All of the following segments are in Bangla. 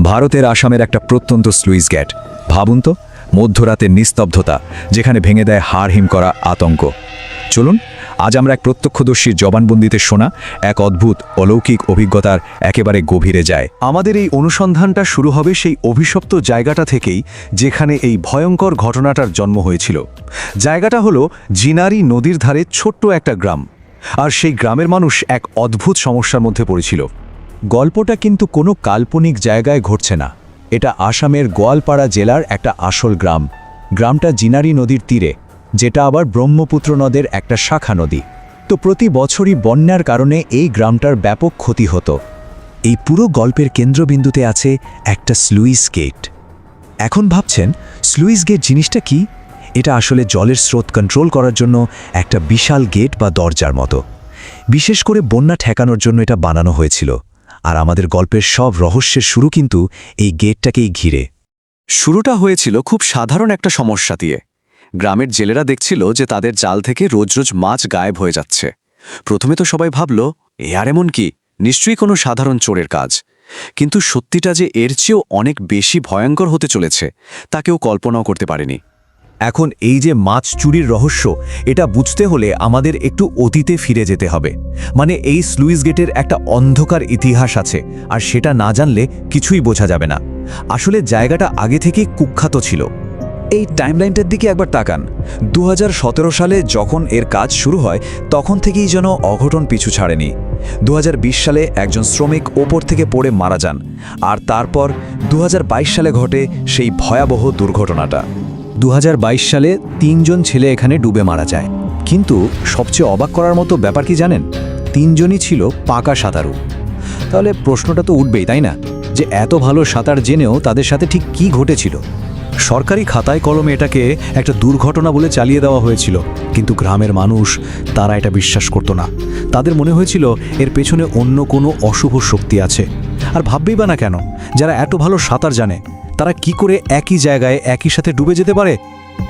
ভারতের আসামের একটা প্রত্যন্ত স্লুইস গেট। ভাবুন তো, মধ্যরাতের নিস্তব্ধতা যেখানে ভেঙে দেয় হাড়হিম করা আতঙ্ক। চলুন আজ আমরা এক প্রত্যক্ষদর্শীর জবানবন্দিতে শোনা এক অদ্ভুত অলৌকিক অভিজ্ঞতার একেবারে গভীরে যায়। আমাদের এই অনুসন্ধানটা শুরু হবে সেই অভিশপ্ত জায়গাটা থেকেই যেখানে এই ভয়ঙ্কর ঘটনাটার জন্ম হয়েছিল। জায়গাটা হলো জিনারি নদীর ধারে ছোট্ট একটা গ্রাম, আর সেই গ্রামের মানুষ এক অদ্ভুত সমস্যার মধ্যে পড়েছিল। গল্পটা কিন্তু কোনো কাল্পনিক জায়গায় ঘটছে না। এটা আসামের গোয়ালপাড়া জেলার একটা আসল গ্রাম। গ্রামটা জিনারি নদীর তীরে, যেটা আবার ব্রহ্মপুত্র নদের একটা শাখা নদী। তো প্রতি বছরই বন্যার কারণে এই গ্রামটার ব্যাপক ক্ষতি হতো। এই পুরো গল্পের কেন্দ্রবিন্দুতে আছে একটা স্লুইস গেট। এখন ভাবছেন স্লুইস গেট জিনিসটা কি? এটা আসলে জলের স্রোত কন্ট্রোল করার জন্য একটা বিশাল গেট বা দরজার মতো। বিশেষ করে বন্যা ঠেকানোর জন্য এটা বানানো হয়েছিল। আর আমাদের গল্পের সব রহস্যের শুরু কিন্তু এই গেটটাকেই ঘিরে। শুরুটা হয়েছিল খুব সাধারণ একটা সমস্যা দিয়ে। গ্রামের জেলেরা দেখছিল যে তাদের জাল থেকে রোজ রোজ মাছ গায়েব হয়ে যাচ্ছে। প্রথমে তো সবাই ভাবল, আর এমন কি, নিশ্চয়ই কোনো সাধারণ চোরের কাজ। কিন্তু সত্যিটা যে এর চেয়েও অনেক বেশি ভয়ঙ্কর হতে চলেছে তা কেউ কল্পনাও করতে পারেনি। এখন এই যে মাছ চুরির রহস্য, এটা বুঝতে হলে আমাদের একটু অতীতে ফিরে যেতে হবে। মানে এই স্লুইস গেটের একটা অন্ধকার ইতিহাস আছে, আর সেটা না জানলে কিছুই বোঝা যাবে না। আসলে জায়গাটা আগে থেকেই কুখ্যাত ছিল। এই টাইমলাইনটার দিকে একবার তাকান। 2017 সালে যখন এর কাজ শুরু হয় তখন থেকেই যেন অঘটন পিছু ছাড়েনি। 2020 সালে একজন শ্রমিক ওপর থেকে পড়ে মারা যান, আর তারপর 2022 সালে ঘটে সেই ভয়াবহ দুর্ঘটনাটা। 2022 সালে 3 জন ছেলে এখানে ডুবে মারা যায়। কিন্তু সবচেয়ে অবাক করার মতো ব্যাপার কি জানেন? 3 জনই ছিল পাকা সাঁতারু। তাহলে প্রশ্নটা তো উঠবেই, তাই না, যে এত ভালো সাঁতার জেনেও তাদের সাথে ঠিক কি ঘটেছিল? সরকারি খাতায় কলমে এটাকে একটা দুর্ঘটনা বলে চালিয়ে দেওয়া হয়েছিল, কিন্তু গ্রামের মানুষ তারা এটা বিশ্বাস করত না। তাদের মনে হয়েছিল এর পেছনে অন্য কোনো অশুভ শক্তি আছে। আর ভাববেই বা না কেন, যারা এত ভালো সাঁতার জানে তারা কি করে একই জায়গায় একই সাথে ডুবে যেতে পারে?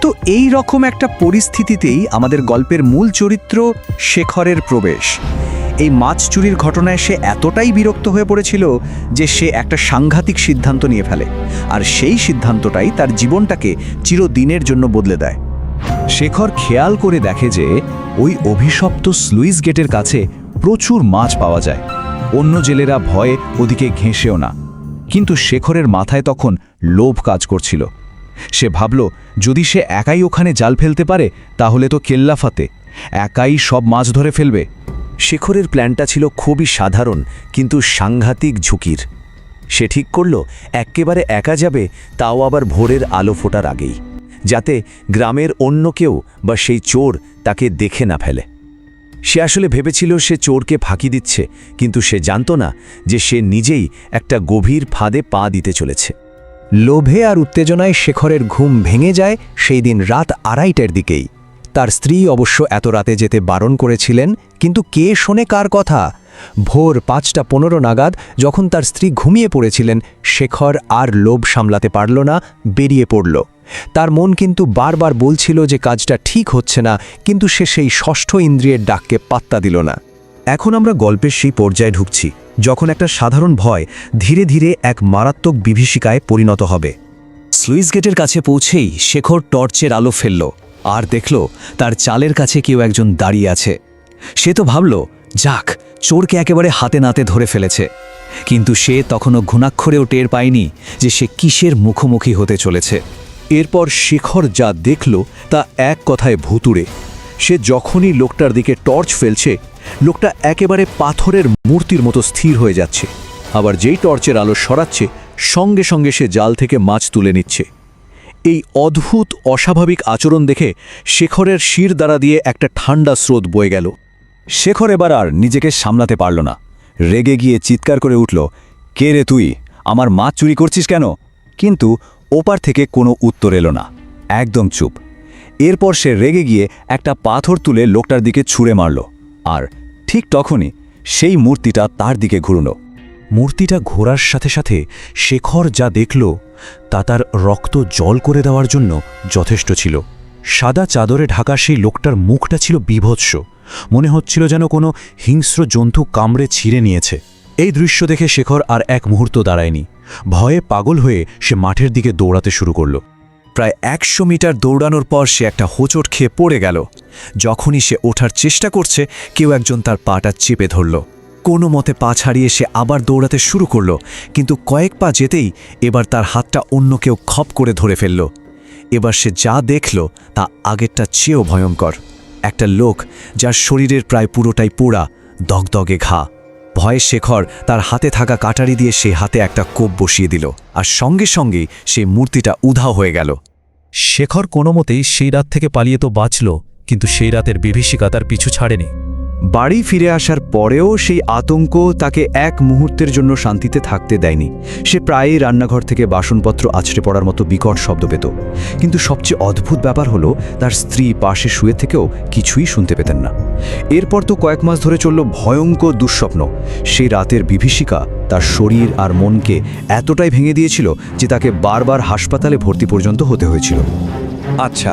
তো এই রকম একটা পরিস্থিতিতেই আমাদের গল্পের মূল চরিত্র শেখরের প্রবেশ। এই মাছ চুরির ঘটনায় সে এতটাই বিরক্ত হয়ে পড়েছিল যে সে একটা সাংঘাতিক সিদ্ধান্ত নিয়ে ফেলে, আর সেই সিদ্ধান্তটাই তার জীবনটাকে চিরদিনের জন্য বদলে দেয়। শেখর খেয়াল করে দেখে যে ওই অভিশপ্ত স্লুইস গেটের কাছে প্রচুর মাছ পাওয়া যায়। অন্য জেলেরা ভয়ে ওদিকে ঘেঁষেও না, কিন্তু শেখরের মাথায় তখন লোভ কাজ করছিল। সে ভাবল, যদি সে একাই ওখানে জাল ফেলতে পারে তাহলে তো কেল্লাফাতে একাই সব মাছ ধরে ফেলবে। শেখরের প্ল্যানটা ছিল খুবই সাধারণ কিন্তু সাংঘাতিক ঝুঁকির। সে ঠিক করল একেবারে একা যাবে, তাও আবার ভোরের আলো ফোটার আগেই, যাতে গ্রামের অন্য কেউ বা সেই চোর তাকে দেখে না ফেলে। সে আসলে ভেবেছিল সে চোরকে ফাঁকি দিচ্ছে, কিন্তু সে জানত না যে সে নিজেই একটা গভীর ফাঁদে পা দিতে চলেছে। লোভে আর উত্তেজনায় শেখরের ঘুম ভেঙে যায় সেই দিন রাত 2:30টার দিকেই। তার স্ত্রী অবশ্য এত রাতে যেতে বারণ করেছিলেন, কিন্তু কে শোনে কার কথা? ভোর 5:15 নাগাদ যখন তার স্ত্রী ঘুমিয়ে পড়েছিলেন, শেখর আর লোভ সামলাতে পারল না, বেরিয়ে পড়ল। তার মন কিন্তু বারবার বলছিল যে কাজটা ঠিক হচ্ছে না, কিন্তু সে সেই ষষ্ঠ ইন্দ্রিয়ের ডাককে পাত্তা দিল না। এখন আমরা গল্পের সেই পর্যায়ে ঢুকছি যখন একটা সাধারণ ভয় ধীরে ধীরে এক মারাত্মক বিভীষিকায় পরিণত হবে। স্লুইস গেটের কাছে পৌঁছেই শেখর টর্চের আলো ফেলল, আর দেখল তার চালের কাছে কেউ একজন দাঁড়িয়ে আছে। সে তো ভাবল, যাক, চোরকে একেবারে হাতে নাতে ধরে ফেলেছে। কিন্তু সে তখনও ঘুণাক্ষরেও টের পায়নি যে সে কিসের মুখোমুখি হতে চলেছে। এরপর শেখর যা দেখল তা এক কথায় ভুতুড়ে। সে যখনই লোকটার দিকে টর্চ ফেলছে, লোকটা একেবারে পাথরের মূর্তির মতো স্থির হয়ে যাচ্ছে। আবার যেই টর্চের আলো সরাচ্ছে, সঙ্গে সঙ্গে সে জাল থেকে মাছ তুলে নিচ্ছে। এই অদ্ভুত অস্বাভাবিক আচরণ দেখে শেখরের শির দ্বারা দিয়ে একটা ঠান্ডা স্রোত বয়ে গেল। শেখর এবার আর নিজেকে সামলাতে পারল না। রেগে গিয়ে চিৎকার করে উঠল, কে রে তুই? আমার মাছ চুরি করছিস কেন? কিন্তু ওপার থেকে কোনো উত্তর এলো না, একদম চুপ। এরপর সে রেগে গিয়ে একটা পাথর তুলে লোকটার দিকে ছুঁড়ে মারল, আর ঠিক তখনই সেই মূর্তিটা তার দিকে ঘুরল। মূর্তিটা ঘোরার সাথে সাথে শেখর যা দেখল তা তার রক্ত জল করে দেওয়ার জন্য যথেষ্ট ছিল। সাদা চাদরে ঢাকা সেই লোকটার মুখটা ছিল বীভৎস, মনে হচ্ছিল যেন কোনো হিংস্র জন্তু কামড়ে ছিঁড়ে নিয়েছে। এই দৃশ্য দেখে শেখর আর এক মুহূর্ত দাঁড়ায়নি। ভয়ে পাগল হয়ে সে মাঠের দিকে দৌড়াতে শুরু করল। প্রায় 100 মিটার দৌড়ানোর পর সে একটা হোঁচট খেয়ে পড়ে গেল। যখনই সে ওঠার চেষ্টা করছে, কেউ একজন তার পাটা চেপে ধরল। কোনো মতে পা ছাড়িয়ে সে আবার দৌড়াতে শুরু করল, কিন্তু কয়েক পা যেতেই এবার তার হাতটা অন্য কেউ খপ করে ধরে ফেলল। এবার সে যা দেখল তা আগেরটা চেয়েও ভয়ঙ্কর। একটা লোক যার শরীরের প্রায় পুরোটাই পোড়া, দগদগে ঘা। ভয়ে শেখর তার হাতে থাকা কাটারি দিয়ে সেই হাতে একটা কোপ বসিয়ে দিল, আর সঙ্গে সঙ্গেই সেই মূর্তিটা উধাও হয়ে গেল। শেখর কোনো মতেই সেই রাত থেকে পালিয়ে তো বাঁচল, কিন্তু সেই রাতের বিভীষিকা তার পিছু ছাড়েনি। বাড়ি ফিরে আসার পরেও সেই আতঙ্ক তাকে এক মুহূর্তের জন্য শান্তিতে থাকতে দেয়নি। সে প্রায়ই রান্নাঘর থেকে বাসনপত্র আছড়ে পড়ার মতো বিকট শব্দ পেত, কিন্তু সবচেয়ে অদ্ভুত ব্যাপার হলো তার স্ত্রী পাশে শুয়ে থেকেও কিছুই শুনতে পেতেন না। এরপর তো কয়েক মাস ধরে চলল ভয়ঙ্কর দুঃস্বপ্ন। সেই রাতের বিভীষিকা তার শরীর আর মনকে এতটাই ভেঙে দিয়েছিল যে তাকে বারবার হাসপাতালে ভর্তি পর্যন্ত হতে হয়েছিল। আচ্ছা,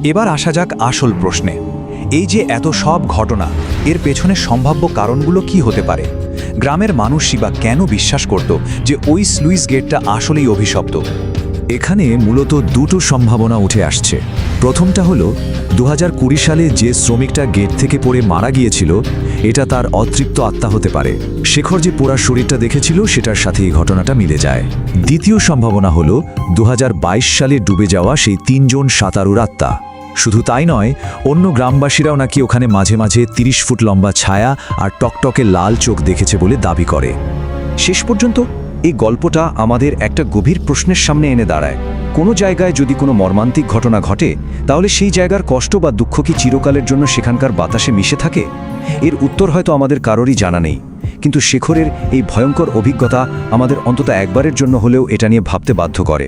এবার আসা যাক আসল প্রশ্নে। এই যে এত সব ঘটনা, এর পেছনে সম্ভাব্য কারণগুলো কি হতে পারে? গ্রামের মানুষই বা কেন বিশ্বাস করত যে ওই স্লুইস গেটটা আসলেই অভিশপ্ত? এখানে মূলত দুটো সম্ভাবনা উঠে আসছে। প্রথমটা হলো 2020 সালে যে শ্রমিকটা গেট থেকে পড়ে মারা গিয়েছিল, এটা তার অতৃপ্ত আত্মা হতে পারে। শেখর যে পোড়া শরীরটা দেখেছিল সেটার সাথে এই ঘটনাটা মিলে যায়। দ্বিতীয় সম্ভাবনা হলো 2022 সালে ডুবে যাওয়া সেই 3 জন সাঁতারুর আত্মা। শুধু তাই নয়, অন্য গ্রামবাসীরাও নাকি ওখানে মাঝে মাঝে 30 ফুট লম্বা ছায়া আর টকটকে লাল চোখ দেখেছে বলে দাবি করে। শেষ পর্যন্ত এই গল্পটা আমাদের একটা গভীর প্রশ্নের সামনে এনে দাঁড়ায়। কোনো জায়গায় যদি কোনো মর্মান্তিক ঘটনা ঘটে, তাহলে সেই জায়গার কষ্ট বা দুঃখ কি চিরকালের জন্য সেখানকার বাতাসে মিশে থাকে? এর উত্তর হয়তো আমাদের কারোরই জানা নেই, কিন্তু শেখরের এই ভয়ঙ্কর অভিজ্ঞতা আমাদের অন্তত একবারের জন্য হলেও এটা নিয়ে ভাবতে বাধ্য করে।